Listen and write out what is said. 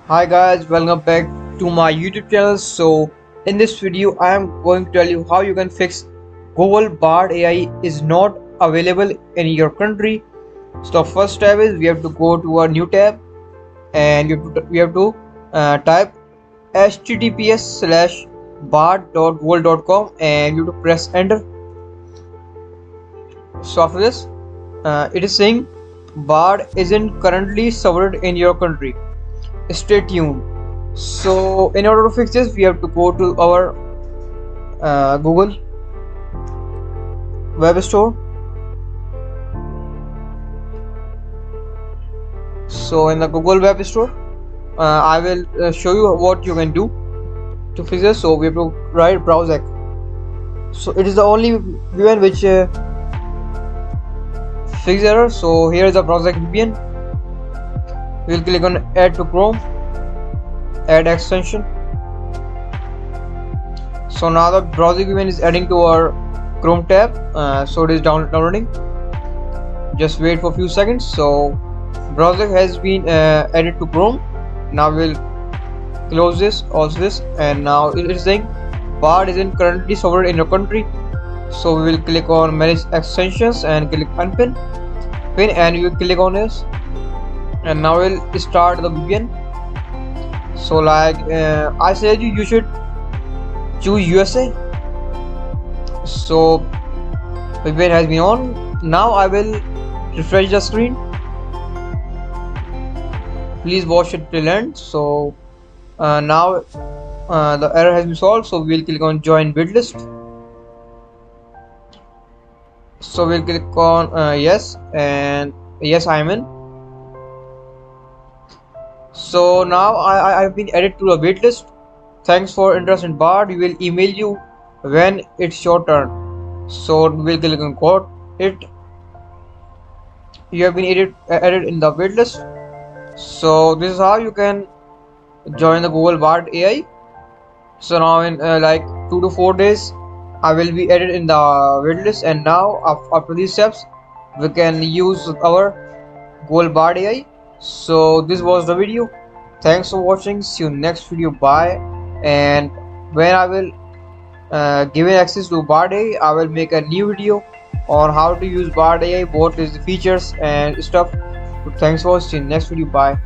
Hi guys, welcome back to my YouTube channel. So in this video I am going to tell you how you can fix Google Bard AI is not available in your country. So first step is we have to go to a new tab and we have to type https:/bard.google.com and you have to press enter. So after this it is saying Bard isn't currently served in your country. Stay tuned. So in order to fix this we have to go to our Google web store. So in the Google web store I will show you what you can do to fix this. So we have to write browser. So it is the only VPN which fix error. So here is the browser VPN. We will click on add to Chrome, add extension. So now the browser VPN is adding to our Chrome tab. So it is downloading. Just wait for a few seconds. So browser has been added to Chrome. Now we'll close this, also this, and now it is saying Bard isn't currently served in your country. So we will click on manage extensions and click unpin pin, and you will click on this, and now we'll start the VPN. So like I said you should choose USA. So VPN has been on. Now I will refresh the screen. Please watch it till end. So now the error has been solved. So we'll click on join waitlist. So we'll click on yes, and yes, I'm in. So now I've been added to a waitlist. Thanks for interest in Bard. We will email you when it's your turn. So we'll click on got it. You have been added in the waitlist. So this is how you can join the Google Bard AI. So now in like 2 to 4 days I will be added in the waitlist, and now after these steps we can use our Google Bard AI. So this was the video. Thanks for watching. See you next video. Bye. And when I will given access to Bard AI, I will make a new video on how to use Bard AI, what is the features and stuff. So thanks for watching. Next video. Bye.